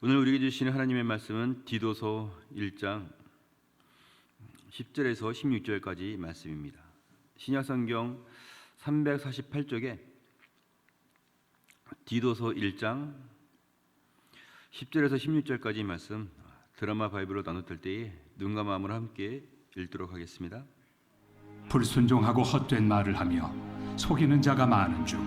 오늘 우리에게 주시는 하나님의 말씀은 디도서 1장 10절에서 16절까지 말씀입니다. 신약성경 348쪽에 디도서 1장 10절에서 16절까지 말씀 드라마 바이블로 나눴을 때에 눈과 마음으로 함께 읽도록 하겠습니다. 불순종하고 헛된 말을 하며 속이는 자가 많은 중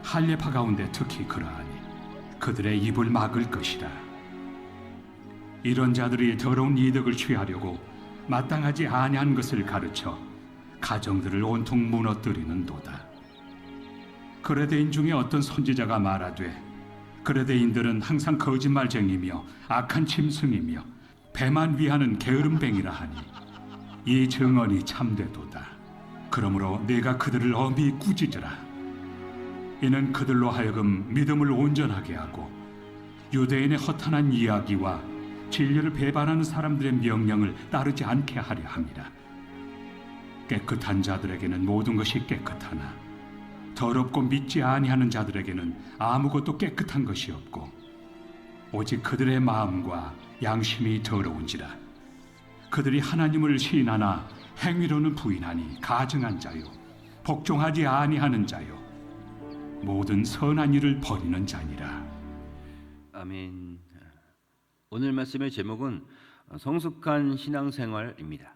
할례파 가운데 특히 그러하니 그들의 입을 막을 것이라. 이런 자들이 더러운 이득을 취하려고 마땅하지 아니한 것을 가르쳐 가정들을 온통 무너뜨리는도다. 그레데인 중에 어떤 선지자가 말하되 그레데인들은 항상 거짓말쟁이며 악한 짐승이며 배만 위하는 게으름뱅이라 하니 이 증언이 참되도다. 그러므로 내가 그들을 엄히 꾸짖으라. 이는 그들로 하여금 믿음을 온전하게 하고 유대인의 허탄한 이야기와 진리를 배반하는 사람들의 명령을 따르지 않게 하려 함이라. 깨끗한 자들에게는 모든 것이 깨끗하나 더럽고 믿지 아니하는 자들에게는 아무것도 깨끗한 것이 없고 오직 그들의 마음과 양심이 더러운지라. 그들이 하나님을 시인하나 행위로는 부인하니 가증한 자요 복종하지 아니하는 자요 모든 선한 일을 버리는 자니라. 아멘. 오늘 말씀의 제목은 성숙한 신앙생활입니다.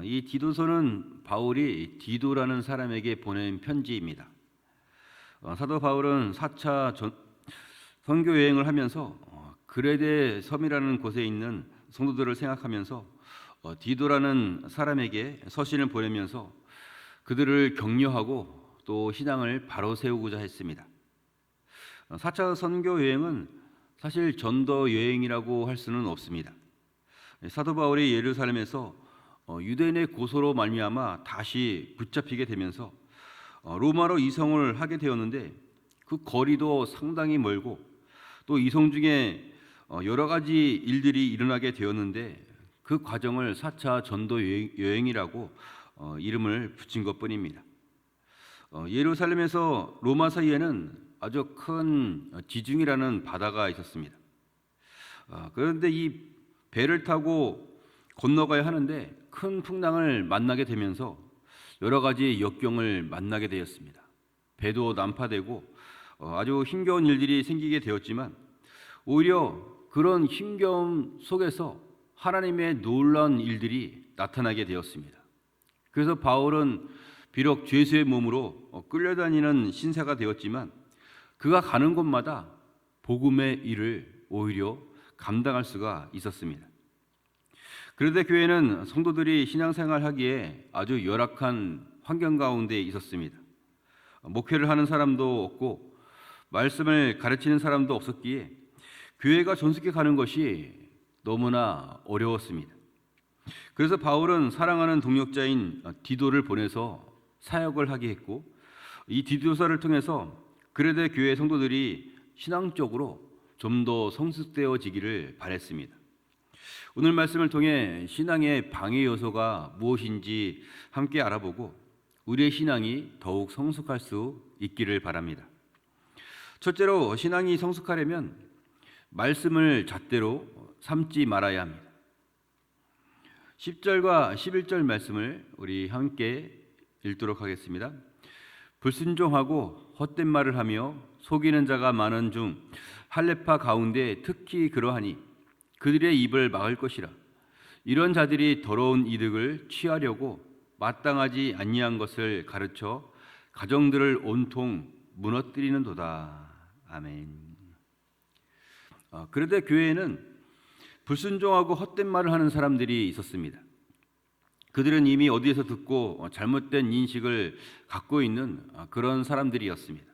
이 디도서는 바울이 디도라는 사람에게 보낸 편지입니다. 사도 바울은 4차 선교 여행을 하면서 그레데 섬이라는 곳에 있는 성도들을 생각하면서 디도라는 사람에게 서신을 보내면서 그들을 격려하고 또 신앙을 바로 세우고자 했습니다. 4차 선교 여행은 사실 전도 여행이라고 할 수는 없습니다. 사도 바울이 예루살렘에서 유대인의 고소로 말미암아 다시 붙잡히게 되면서 로마로 이송을 하게 되었는데 그 거리도 상당히 멀고 또 이송 중에 여러 가지 일들이 일어나게 되었는데 그 과정을 4차 전도 여행이라고 이름을 붙인 것뿐입니다. 예루살렘에서 로마 사이에는 아주 큰 지중이라는 바다가 있었습니다. 그런데 이 배를 타고 건너가야 하는데 큰 풍랑을 만나게 되면서 여러 가지 역경을 만나게 되었습니다. 배도 난파되고 아주 힘겨운 일들이 생기게 되었지만 오히려 그런 힘겨움 속에서 하나님의 놀라운 일들이 나타나게 되었습니다. 그래서 바울은 비록 죄수의 몸으로 끌려다니는 신세가 되었지만 그가 가는 곳마다 복음의 일을 오히려 감당할 수가 있었습니다. 그런데 교회는 성도들이 신앙생활하기에 아주 열악한 환경 가운데 있었습니다. 목회를 하는 사람도 없고 말씀을 가르치는 사람도 없었기에 교회가 존속해 가는 것이 너무나 어려웠습니다. 그래서 바울은 사랑하는 동역자인 디도를 보내서 사역을 하게 했고 이 디도서를 통해서 그레데 교회 성도들이 신앙적으로 좀 더 성숙되어지기를 바랬습니다. 오늘 말씀을 통해 신앙의 방해 요소가 무엇인지 함께 알아보고 우리의 신앙이 더욱 성숙할 수 있기를 바랍니다. 첫째로 신앙이 성숙하려면 말씀을 잣대로 삼지 말아야 합니다. 10절과 11절 말씀을 우리 함께 읽도록 하겠습니다. 불순종하고 헛된 말을 하며 속이는 자가 많은 중 할례파 가운데 특히 그러하니 그들의 입을 막을 것이라. 이런 자들이 더러운 이득을 취하려고 마땅하지 아니한 것을 가르쳐 가정들을 온통 무너뜨리는도다. 아멘. 그런데 교회에는 불순종하고 헛된 말을 하는 사람들이 있었습니다. 그들은 이미 어디에서 듣고 잘못된 인식을 갖고 있는 그런 사람들이었습니다.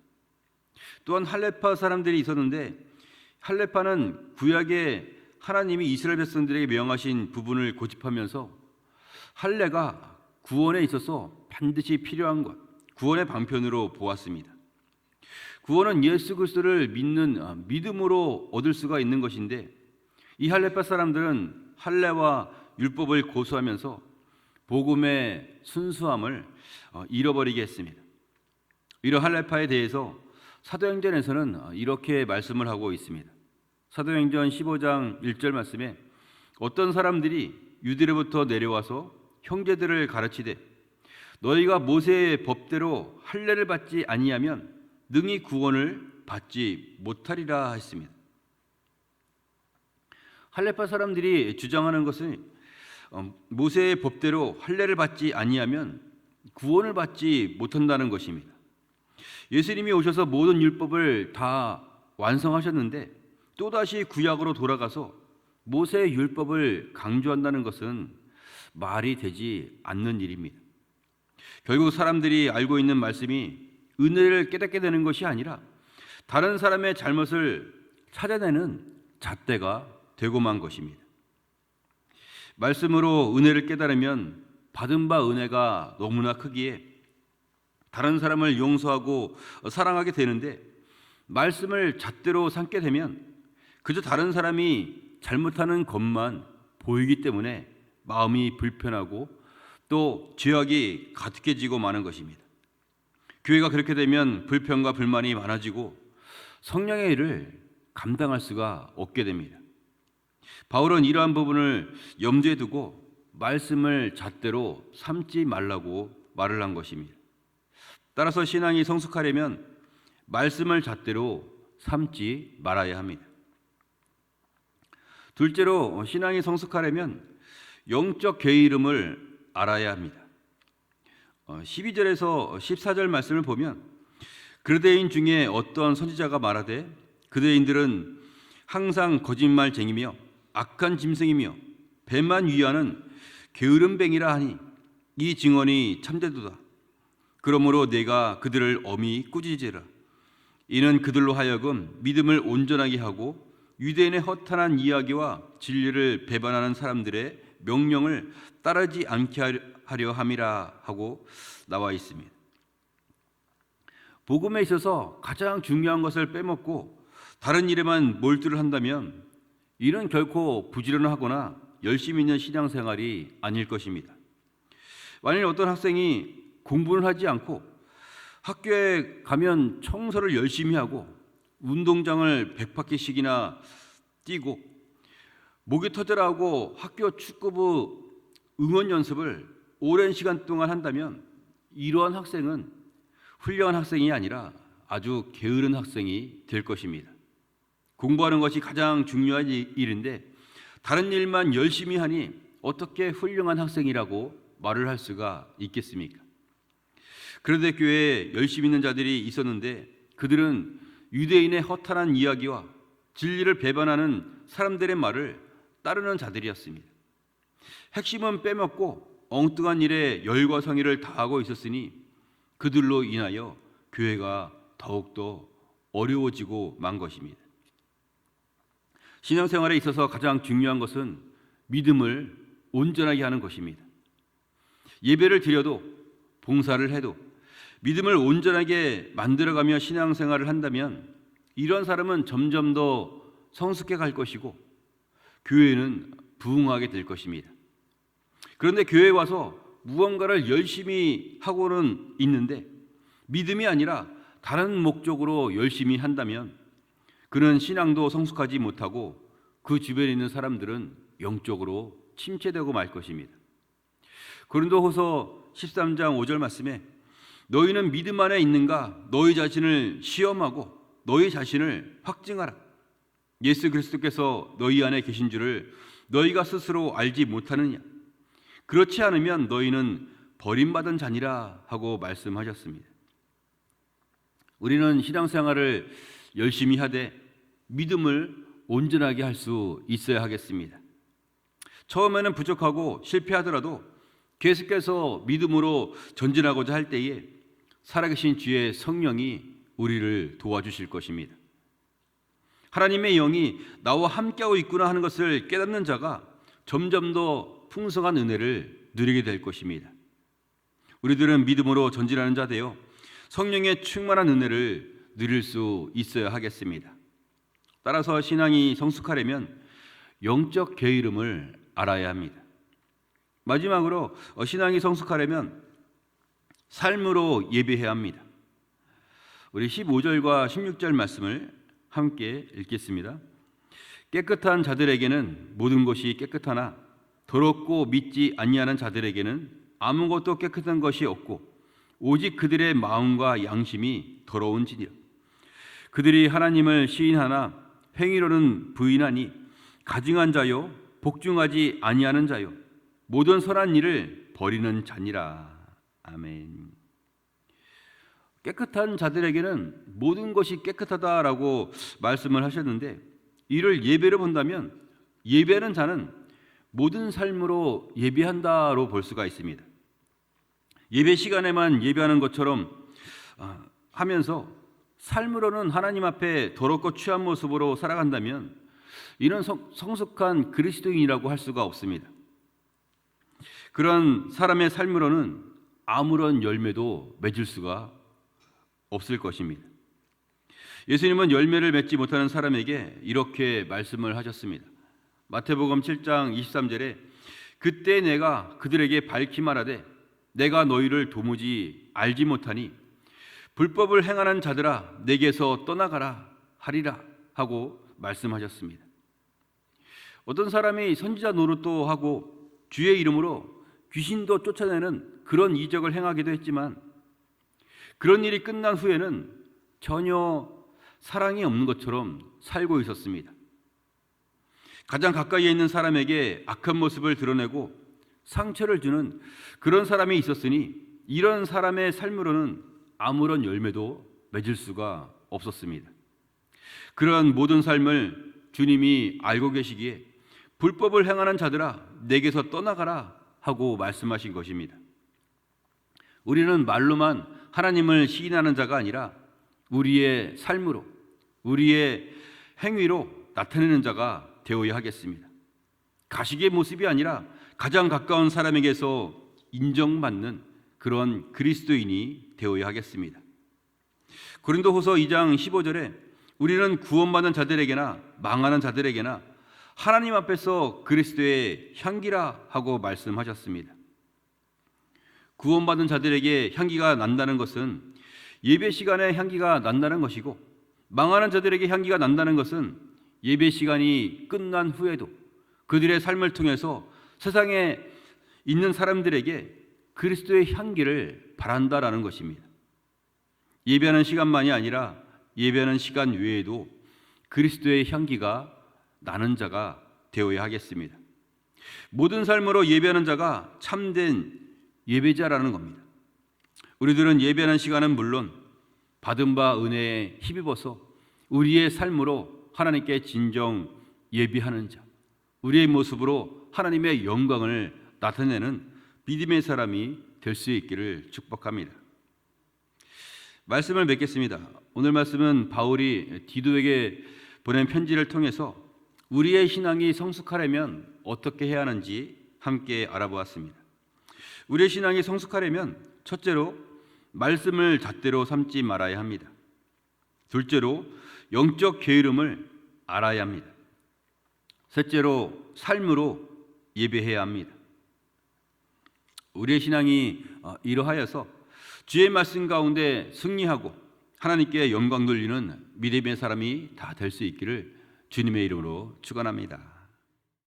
또한 할례파 사람들이 있었는데 할례파는 구약에 하나님이 이스라엘 백성들에게 명하신 부분을 고집하면서 할례가 구원에 있어서 반드시 필요한 것, 구원의 방편으로 보았습니다. 구원은 예수 그리스도를 믿는 믿음으로 얻을 수가 있는 것인데 이 할례파 사람들은 할례와 율법을 고수하면서 복음의 순수함을 잃어버리게 했습니다. 이런 할례파에 대해서 사도행전에서는 이렇게 말씀을 하고 있습니다. 사도행전 15장 1절 말씀에 어떤 사람들이 유대로부터 내려와서 형제들을 가르치되 너희가 모세의 법대로 할례를 받지 아니하면 능히 구원을 받지 못하리라 했습니다. 할례파 사람들이 주장하는 것은 모세의 법대로 할례를 받지 아니하면 구원을 받지 못한다는 것입니다. 예수님이 오셔서 모든 율법을 다 완성하셨는데 또다시 구약으로 돌아가서 모세의 율법을 강조한다는 것은 말이 되지 않는 일입니다. 결국 사람들이 알고 있는 말씀이 은혜를 깨닫게 되는 것이 아니라 다른 사람의 잘못을 찾아내는 잣대가 되고만 것입니다. 말씀으로 은혜를 깨달으면 받은 바 은혜가 너무나 크기에 다른 사람을 용서하고 사랑하게 되는데 말씀을 잣대로 삼게 되면 그저 다른 사람이 잘못하는 것만 보이기 때문에 마음이 불편하고 또 죄악이 가득해지고 마는 것입니다. 교회가 그렇게 되면 불평과 불만이 많아지고 성령의 일을 감당할 수가 없게 됩니다. 바울은 이러한 부분을 염두에 두고 말씀을 잣대로 삼지 말라고 말을 한 것입니다. 따라서 신앙이 성숙하려면 말씀을 잣대로 삼지 말아야 합니다. 둘째로 신앙이 성숙하려면 영적 게으름을 알아야 합니다. 12절에서 14절 말씀을 보면 그르데인 중에 어떤 선지자가 말하되 그르데인들은 항상 거짓말쟁이며 악한 짐승이며 배만 위하는 게으름뱅이라 하니 이 증언이 참되도다. 그러므로 내가 그들을 엄히 꾸짖으라. 이는 그들로 하여금 믿음을 온전하게 하고 유대인의 허탄한 이야기와 진리를 배반하는 사람들의 명령을 따르지 않게 하려 함이라 하고 나와 있습니다. 복음에 있어서 가장 중요한 것을 빼먹고 다른 일에만 몰두를 한다면 이는 결코 부지런하거나 열심히 있는 신앙생활이 아닐 것입니다. 만일 어떤 학생이 공부를 하지 않고 학교에 가면 청소를 열심히 하고 운동장을 100바퀴씩이나 뛰고 목이 터져라고 학교 축구부 응원 연습을 오랜 시간 동안 한다면 이러한 학생은 훌륭한 학생이 아니라 아주 게으른 학생이 될 것입니다. 공부하는 것이 가장 중요한 일인데 다른 일만 열심히 하니 어떻게 훌륭한 학생이라고 말을 할 수가 있겠습니까? 그런데 교회에 열심히 있는 자들이 있었는데 그들은 유대인의 허탄한 이야기와 진리를 배반하는 사람들의 말을 따르는 자들이었습니다. 핵심은 빼먹고 엉뚱한 일에 열과 성의를 다하고 있었으니 그들로 인하여 교회가 더욱더 어려워지고 만 것입니다. 신앙생활에 있어서 가장 중요한 것은 믿음을 온전하게 하는 것입니다. 예배를 드려도 봉사를 해도 믿음을 온전하게 만들어가며 신앙생활을 한다면 이런 사람은 점점 더 성숙해 갈 것이고 교회는 부흥하게 될 것입니다. 그런데 교회에 와서 무언가를 열심히 하고는 있는데 믿음이 아니라 다른 목적으로 열심히 한다면 그는 신앙도 성숙하지 못하고 그 주변에 있는 사람들은 영적으로 침체되고 말 것입니다. 고린도후서 13장 5절 말씀에 너희는 믿음 안에 있는가 너희 자신을 시험하고 너희 자신을 확증하라. 예수 그리스도께서 너희 안에 계신 줄을 너희가 스스로 알지 못하느냐. 그렇지 않으면 너희는 버림받은 자니라 하고 말씀하셨습니다. 우리는 신앙생활을 열심히 하되 믿음을 온전하게 할 수 있어야 하겠습니다. 처음에는 부족하고 실패하더라도 계속해서 믿음으로 전진하고자 할 때에 살아계신 주의 성령이 우리를 도와주실 것입니다. 하나님의 영이 나와 함께하고 있구나 하는 것을 깨닫는 자가 점점 더 풍성한 은혜를 누리게 될 것입니다. 우리들은 믿음으로 전진하는 자 되어 성령의 충만한 은혜를 누릴 수 있어야 하겠습니다. 따라서 신앙이 성숙하려면 영적 게으름을 알아야 합니다. 마지막으로 신앙이 성숙하려면 삶으로 예배해야 합니다. 우리 15절과 16절 말씀을 함께 읽겠습니다. 깨끗한 자들에게는 모든 것이 깨끗하나 더럽고 믿지 아니하는 자들에게는 아무것도 깨끗한 것이 없고 오직 그들의 마음과 양심이 더러운지니라. 그들이 하나님을 시인하나 행위로는 부인하니 가증한 자요 복종하지 아니하는 자요 모든 선한 일을 버리는 자니라. 아멘. 깨끗한 자들에게는 모든 것이 깨끗하다라고 말씀을 하셨는데, 이를 예배로 본다면 예배하는 자는 모든 삶으로 예배한다로 볼 수가 있습니다. 예배 시간에만 예배하는 것처럼 하면서 삶으로는 하나님 앞에 더럽고 취한 모습으로 살아간다면 이는 성숙한 그리스도인이라고 할 수가 없습니다. 그런 사람의 삶으로는 아무런 열매도 맺을 수가 없을 것입니다. 예수님은 열매를 맺지 못하는 사람에게 이렇게 말씀을 하셨습니다. 마태복음 7장 23절에 그때 내가 그들에게 밝히 말하되 내가 너희를 도무지 알지 못하니 불법을 행하는 자들아 내게서 떠나가라 하리라 하고 말씀하셨습니다. 어떤 사람이 선지자 노릇도 하고 주의 이름으로 귀신도 쫓아내는 그런 이적을 행하기도 했지만 그런 일이 끝난 후에는 전혀 사랑이 없는 것처럼 살고 있었습니다. 가장 가까이에 있는 사람에게 악한 모습을 드러내고 상처를 주는 그런 사람이 있었으니 이런 사람의 삶으로는 아무런 열매도 맺을 수가 없었습니다. 그런 모든 삶을 주님이 알고 계시기에 불법을 행하는 자들아 내게서 떠나가라 하고 말씀하신 것입니다. 우리는 말로만 하나님을 시인하는 자가 아니라 우리의 삶으로, 우리의 행위로 나타내는 자가 되어야 하겠습니다. 가식의 모습이 아니라 가장 가까운 사람에게서 인정받는 그런 그리스도인이 되어야 하겠습니다. 고린도후서 2장 15절에 우리는 구원받은 자들에게나 망하는 자들에게나 하나님 앞에서 그리스도의 향기라 하고 말씀하셨습니다. 구원받은 자들에게 향기가 난다는 것은 예배 시간에 향기가 난다는 것이고, 망하는 자들에게 향기가 난다는 것은 예배 시간이 끝난 후에도 그들의 삶을 통해서 세상에 있는 사람들에게 그리스도의 향기를 바란다라는 것입니다. 예배하는 시간만이 아니라 예배하는 시간 외에도 그리스도의 향기가 나는 자가 되어야 하겠습니다. 모든 삶으로 예배하는 자가 참된 예배자라는 겁니다. 우리들은 예배하는 시간은 물론 받은 바 은혜에 힘입어서 우리의 삶으로 하나님께 진정 예배하는 자, 우리의 모습으로 하나님의 영광을 나타내는 믿음의 사람이 될 수 있기를 축복합니다. 말씀을 맺겠습니다. 오늘 말씀은 바울이 디도에게 보낸 편지를 통해서 우리의 신앙이 성숙하려면 어떻게 해야 하는지 함께 알아보았습니다. 우리의 신앙이 성숙하려면 첫째로 말씀을 잣대로 삼지 말아야 합니다. 둘째로 영적 게으름을 알아야 합니다. 셋째로 삶으로 예배해야 합니다. 우리의 신앙이 이러하여서 주의 말씀 가운데 승리하고 하나님께 영광 돌리는 믿음의 사람이 다 될 수 있기를 주님의 이름으로 축원합니다.